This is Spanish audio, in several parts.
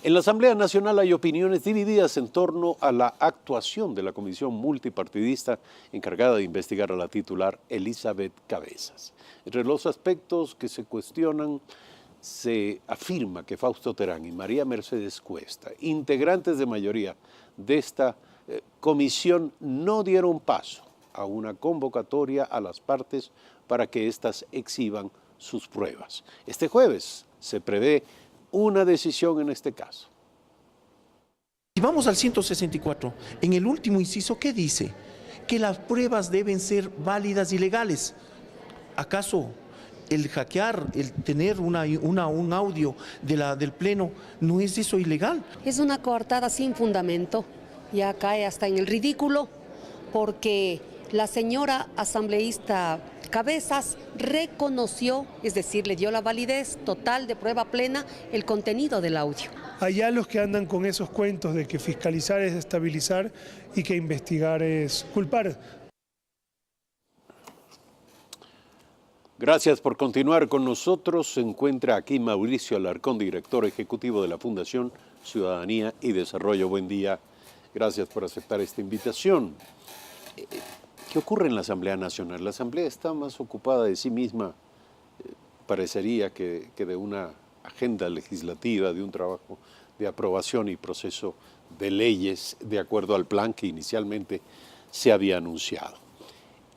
En la Asamblea Nacional hay opiniones divididas en torno a la actuación de la comisión multipartidista encargada de investigar a la titular Elizabeth Cabezas. Entre los aspectos que se cuestionan, se afirma que Fausto Terán y María Mercedes Cuesta, integrantes de mayoría de esta comisión, no dieron paso a una convocatoria a las partes para que éstas exhiban sus pruebas. Este jueves se prevé una decisión en este caso. Y vamos al 164. En el último inciso, ¿qué dice? Que las pruebas deben ser válidas y legales. ¿Acaso el hackear, el tener un audio del Pleno, no es eso ilegal? Es una coartada sin fundamento. Ya cae hasta en el ridículo, porque la señora asambleísta Cabezas reconoció, es decir, le dio la validez total de prueba plena el contenido del audio. Allá los que andan con esos cuentos de que fiscalizar es estabilizar y que investigar es culpar. Gracias por continuar con nosotros. Se encuentra aquí Mauricio Alarcón, director ejecutivo de la Fundación Ciudadanía y Desarrollo. Buen día. Gracias por aceptar esta invitación. ¿Qué ocurre en la Asamblea Nacional? La Asamblea está más ocupada de sí misma, parecería, que de una agenda legislativa, de un trabajo de aprobación y proceso de leyes de acuerdo al plan que inicialmente se había anunciado.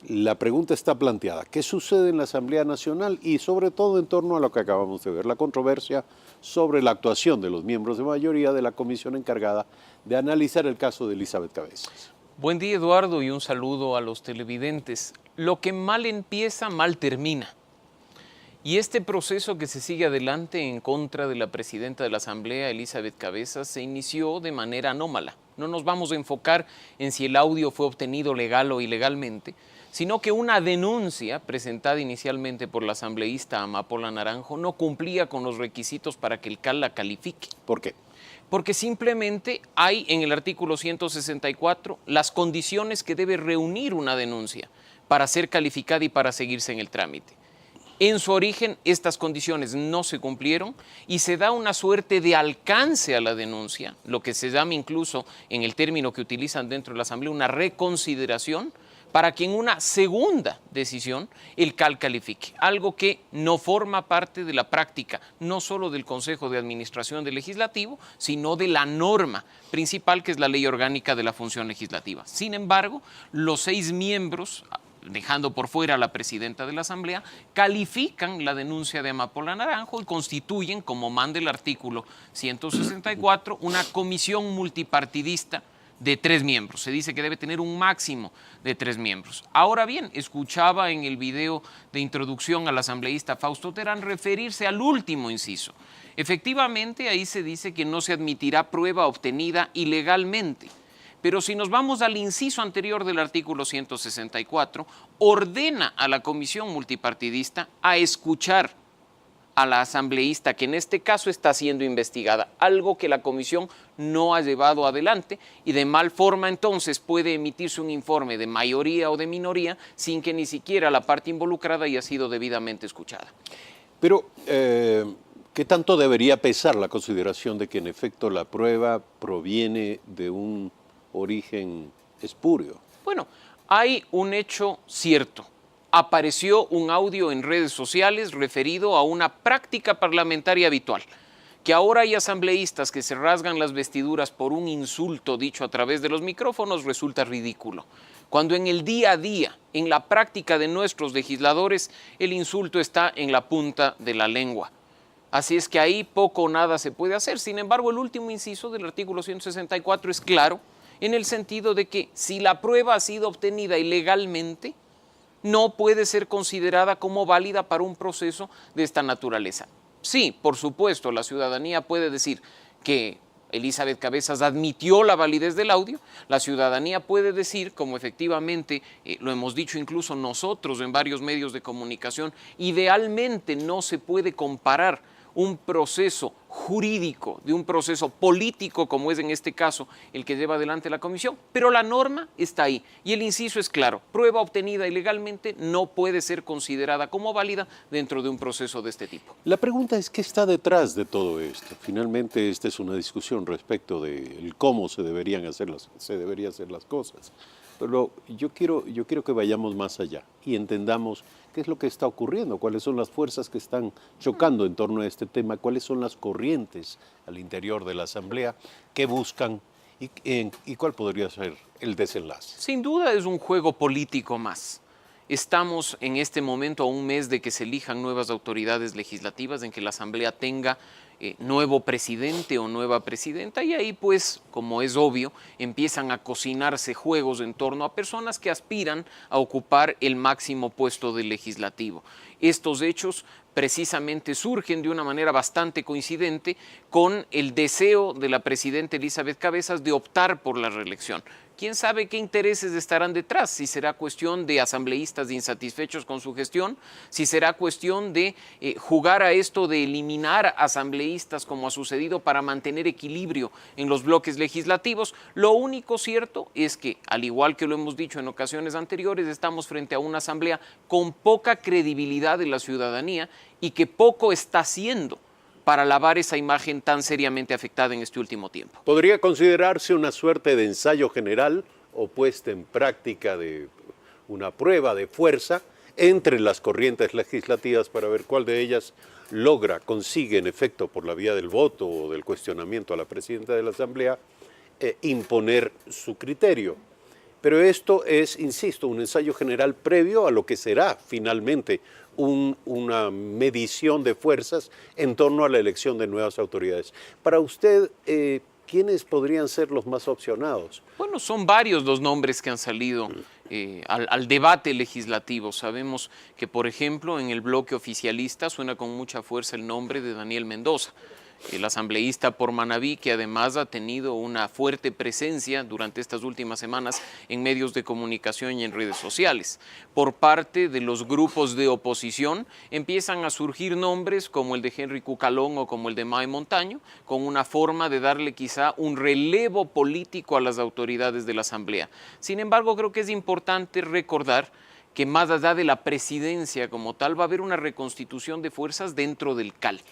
La pregunta está planteada: ¿qué sucede en la Asamblea Nacional? Y sobre todo en torno a lo que acabamos de ver, la controversia sobre la actuación de los miembros de mayoría de la comisión encargada de analizar el caso de Elizabeth Cabezas. Buen día, Eduardo, y un saludo a los televidentes. Lo que mal empieza, mal termina. Y este proceso que se sigue adelante en contra de la presidenta de la Asamblea, Elizabeth Cabezas, se inició de manera anómala. No nos vamos a enfocar en si el audio fue obtenido legal o ilegalmente, sino que una denuncia presentada inicialmente por la asambleísta Amapola Naranjo no cumplía con los requisitos para que el CAL la califique. ¿Por qué? Porque simplemente hay en el artículo 164 las condiciones que debe reunir una denuncia para ser calificada y para seguirse en el trámite. En su origen, estas condiciones no se cumplieron y se da una suerte de alcance a la denuncia, lo que se llama incluso, en el término que utilizan dentro de la Asamblea, una reconsideración, para que en una segunda decisión el CAL califique, algo que no forma parte de la práctica, no solo del Consejo de Administración del Legislativo, sino de la norma principal, que es la Ley Orgánica de la Función Legislativa. Sin embargo, los 6 miembros, dejando por fuera a la presidenta de la Asamblea, califican la denuncia de Amapola Naranjo y constituyen, como manda el artículo 164, una comisión multipartidista de 3 miembros. Se dice que debe tener un máximo de 3 miembros. Ahora bien, escuchaba en el video de introducción al asambleísta Fausto Terán referirse al último inciso. Efectivamente, ahí se dice que no se admitirá prueba obtenida ilegalmente. Pero si nos vamos al inciso anterior del artículo 164, ordena a la comisión multipartidista a escuchar a la asambleísta, que en este caso está siendo investigada, algo que la comisión no ha llevado adelante, y de mal forma entonces puede emitirse un informe de mayoría o de minoría sin que ni siquiera la parte involucrada haya sido debidamente escuchada. Pero, ¿qué tanto debería pesar la consideración de que en efecto la prueba proviene de un origen espurio? Bueno, hay un hecho cierto. Apareció un audio en redes sociales referido a una práctica parlamentaria habitual, que ahora hay asambleístas que se rasgan las vestiduras por un insulto dicho a través de los micrófonos resulta ridículo. Cuando en el día a día, en la práctica de nuestros legisladores, el insulto está en la punta de la lengua. Así es que ahí poco o nada se puede hacer. Sin embargo, el último inciso del artículo 164 es claro en el sentido de que si la prueba ha sido obtenida ilegalmente, no puede ser considerada como válida para un proceso de esta naturaleza. Sí, por supuesto, la ciudadanía puede decir que Elizabeth Cabezas admitió la validez del audio. La ciudadanía puede decir, como efectivamente lo hemos dicho incluso nosotros en varios medios de comunicación, idealmente no se puede comparar un proceso jurídico, de un proceso político, como es en este caso el que lleva adelante la comisión, pero la norma está ahí y el inciso es claro: prueba obtenida ilegalmente no puede ser considerada como válida dentro de un proceso de este tipo. La pregunta es, ¿qué está detrás de todo esto? Finalmente, esta es una discusión respecto de cómo se deberían hacer las cosas. Pero yo quiero que vayamos más allá y entendamos qué es lo que está ocurriendo, cuáles son las fuerzas que están chocando en torno a este tema, cuáles son las corrientes al interior de la Asamblea que buscan y cuál podría ser el desenlace. Sin duda es un juego político más. Estamos en este momento a un mes de que se elijan nuevas autoridades legislativas, en que la Asamblea tenga nuevo presidente o nueva presidenta, y ahí pues, como es obvio, empiezan a cocinarse juegos en torno a personas que aspiran a ocupar el máximo puesto del legislativo. Estos hechos precisamente surgen de una manera bastante coincidente con el deseo de la presidenta Elizabeth Cabezas de optar por la reelección. ¿Quién sabe qué intereses estarán detrás? Si será cuestión de asambleístas insatisfechos con su gestión, si será cuestión de jugar a esto de eliminar asambleístas como ha sucedido para mantener equilibrio en los bloques legislativos. Lo único cierto es que, al igual que lo hemos dicho en ocasiones anteriores, estamos frente a una asamblea con poca credibilidad de la ciudadanía y que poco está haciendo para lavar esa imagen tan seriamente afectada en este último tiempo. ¿Podría considerarse una suerte de ensayo general o puesta en práctica de una prueba de fuerza entre las corrientes legislativas para ver cuál de ellas consigue en efecto por la vía del voto o del cuestionamiento a la presidenta de la Asamblea imponer su criterio? Pero esto es, insisto, un ensayo general previo a lo que será finalmente una medición de fuerzas en torno a la elección de nuevas autoridades. Para usted, ¿quiénes podrían ser los más opcionados? Bueno, son varios los nombres que han salido al debate legislativo. Sabemos que, por ejemplo, en el bloque oficialista suena con mucha fuerza el nombre de Daniel Mendoza, el asambleísta por Manabí, que además ha tenido una fuerte presencia durante estas últimas semanas en medios de comunicación y en redes sociales. Por parte de los grupos de oposición empiezan a surgir nombres como el de Henry Cucalón o como el de May Montaño, con una forma de darle quizá un relevo político a las autoridades de la Asamblea. Sin embargo, creo que es importante recordar que más allá de la presidencia como tal, va a haber una reconstitución de fuerzas dentro del CAL.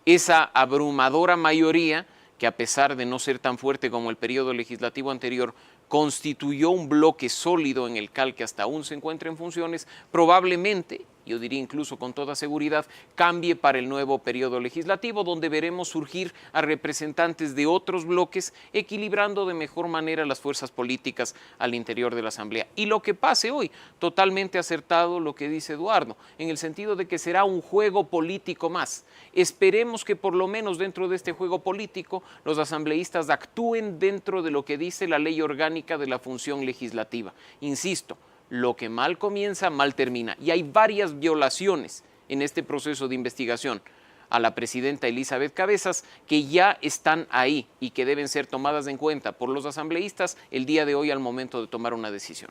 Esa abrumadora mayoría, que a pesar de no ser tan fuerte como el periodo legislativo anterior, constituyó un bloque sólido en el CAL que hasta aún se encuentra en funciones, probablemente, yo diría incluso con toda seguridad, cambie para el nuevo periodo legislativo, donde veremos surgir a representantes de otros bloques, equilibrando de mejor manera las fuerzas políticas al interior de la Asamblea. Y lo que pase hoy, totalmente acertado lo que dice Eduardo, en el sentido de que será un juego político más. Esperemos que por lo menos dentro de este juego político los asambleístas actúen dentro de lo que dice la ley orgánica de la función legislativa. Insisto, lo que mal comienza, mal termina. Y hay varias violaciones en este proceso de investigación a la presidenta Elizabeth Cabezas que ya están ahí y que deben ser tomadas en cuenta por los asambleístas el día de hoy al momento de tomar una decisión.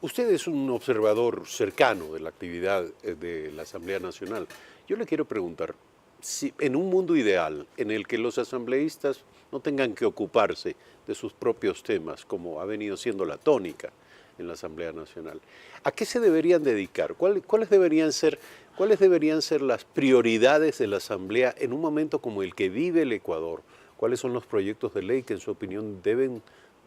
Usted es un observador cercano de la actividad de la Asamblea Nacional. Yo le quiero preguntar, si en un mundo ideal en el que los asambleístas no tengan que ocuparse de sus propios temas, como ha venido siendo la tónica en la Asamblea Nacional, ¿a qué se deberían dedicar? ¿Cuáles deberían ser las prioridades de la Asamblea en un momento como el que vive el Ecuador? ¿Cuáles son los proyectos de ley que en su opinión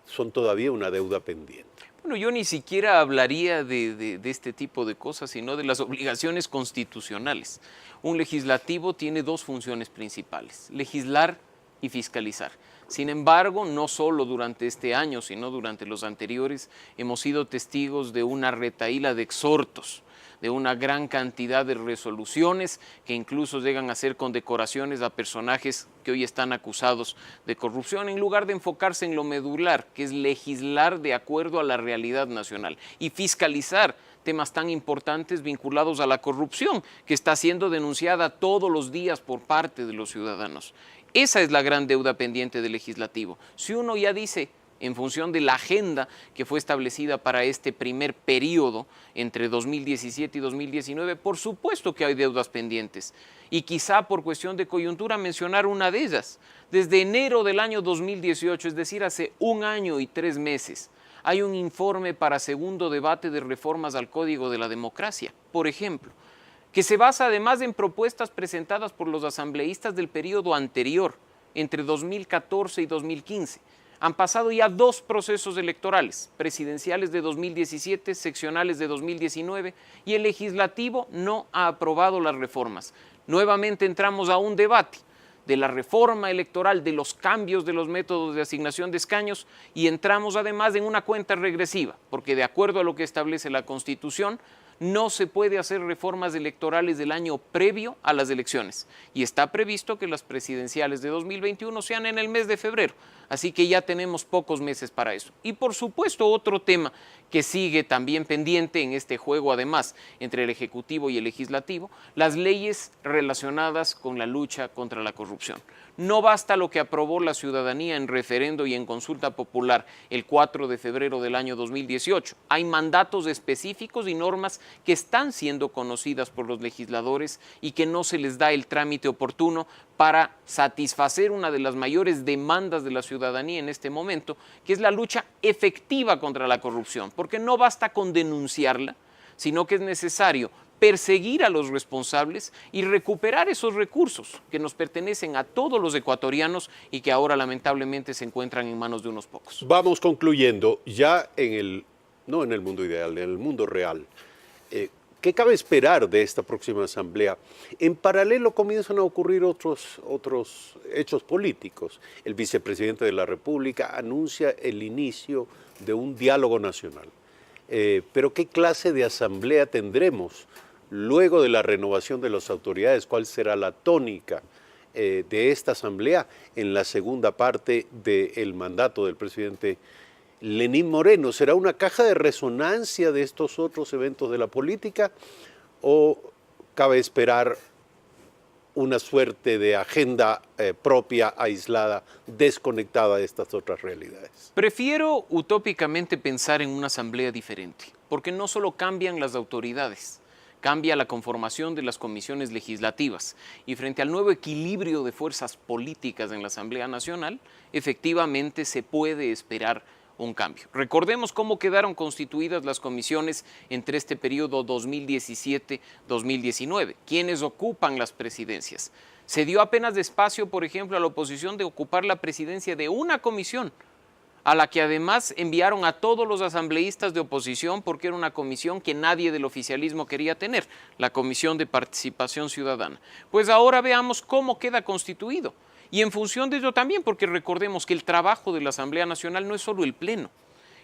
son todavía una deuda pendiente? Bueno, yo ni siquiera hablaría de este tipo de cosas, sino de las obligaciones constitucionales. Un legislativo tiene dos funciones principales: legislar y fiscalizar. Sin embargo, no solo durante este año, sino durante los anteriores, hemos sido testigos de una retahíla de exhortos, de una gran cantidad de resoluciones que incluso llegan a ser condecoraciones a personajes que hoy están acusados de corrupción, en lugar de enfocarse en lo medular, que es legislar de acuerdo a la realidad nacional y fiscalizar temas tan importantes vinculados a la corrupción que está siendo denunciada todos los días por parte de los ciudadanos. Esa es la gran deuda pendiente del legislativo. Si uno ya dice, en función de la agenda que fue establecida para este primer periodo entre 2017 y 2019, por supuesto que hay deudas pendientes. Y quizá por cuestión de coyuntura mencionar una de ellas. Desde enero del año 2018, es decir, hace 1 año y 3 meses, hay un informe para segundo debate de reformas al Código de la Democracia, por ejemplo, que se basa además en propuestas presentadas por los asambleístas del periodo anterior, entre 2014 y 2015. Han pasado ya 2 procesos electorales, presidenciales de 2017, seccionales de 2019, y el legislativo no ha aprobado las reformas. Nuevamente entramos a un debate de la reforma electoral, de los cambios de los métodos de asignación de escaños, y entramos además en una cuenta regresiva, porque de acuerdo a lo que establece la Constitución, no se puede hacer reformas electorales del año previo a las elecciones, y está previsto que las presidenciales de 2021 sean en el mes de febrero, así que ya tenemos pocos meses para eso. Y por supuesto otro tema que sigue también pendiente en este juego además entre el Ejecutivo y el Legislativo, las leyes relacionadas con la lucha contra la corrupción. No basta lo que aprobó la ciudadanía en referendo y en consulta popular el 4 de febrero del año 2018. Hay mandatos específicos y normas que están siendo conocidas por los legisladores y que no se les da el trámite oportuno para satisfacer una de las mayores demandas de la ciudadanía en este momento, que es la lucha efectiva contra la corrupción, porque no basta con denunciarla, sino que es necesario perseguir a los responsables y recuperar esos recursos que nos pertenecen a todos los ecuatorianos y que ahora lamentablemente se encuentran en manos de unos pocos. Vamos concluyendo ya no en el mundo ideal, en el mundo real. ¿Qué cabe esperar de esta próxima asamblea? En paralelo comienzan a ocurrir otros hechos políticos. El vicepresidente de la República anuncia el inicio de un diálogo nacional. Pero ¿qué clase de asamblea tendremos luego de la renovación de las autoridades? ¿Cuál será la tónica de esta asamblea en la segunda parte del mandato del presidente Lenín Moreno? ¿Será una caja de resonancia de estos otros eventos de la política o cabe esperar una suerte de agenda propia, aislada, desconectada de estas otras realidades? Prefiero utópicamente pensar en una asamblea diferente, porque no solo cambian las autoridades, cambia la conformación de las comisiones legislativas y frente al nuevo equilibrio de fuerzas políticas en la Asamblea Nacional, efectivamente se puede esperar un cambio. Recordemos cómo quedaron constituidas las comisiones entre este periodo 2017-2019, quienes ocupan las presidencias. Se dio apenas espacio, por ejemplo, a la oposición de ocupar la presidencia de una comisión, a la que además enviaron a todos los asambleístas de oposición porque era una comisión que nadie del oficialismo quería tener, la Comisión de Participación Ciudadana. Pues ahora veamos cómo queda constituido. Y en función de ello también, porque recordemos que el trabajo de la Asamblea Nacional no es solo el Pleno.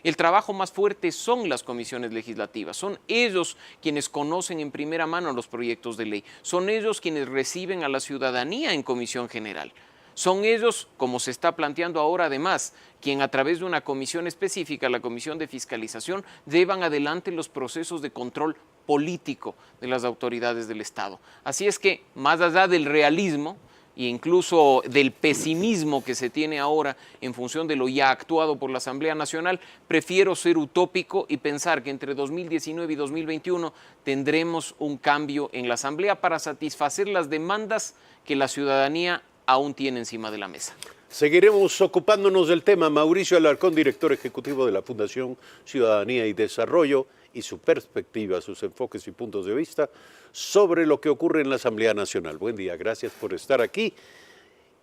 El trabajo más fuerte son las comisiones legislativas, son ellos quienes conocen en primera mano los proyectos de ley, son ellos quienes reciben a la ciudadanía en comisión general. Son ellos, como se está planteando ahora además, quien a través de una comisión específica, la Comisión de Fiscalización, llevan adelante los procesos de control político de las autoridades del Estado. Así es que, más allá del realismo e incluso del pesimismo que se tiene ahora en función de lo ya actuado por la Asamblea Nacional, prefiero ser utópico y pensar que entre 2019 y 2021 tendremos un cambio en la Asamblea para satisfacer las demandas que la ciudadanía aún tiene encima de la mesa. Seguiremos ocupándonos del tema. Mauricio Alarcón, director ejecutivo de la Fundación Ciudadanía y Desarrollo, y su perspectiva, sus enfoques y puntos de vista sobre lo que ocurre en la Asamblea Nacional. Buen día, gracias por estar aquí.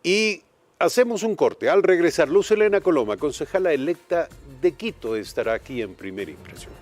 Y hacemos un corte. Al regresar, Luz Helena Coloma, concejala electa de Quito, estará aquí en Primera Impresión.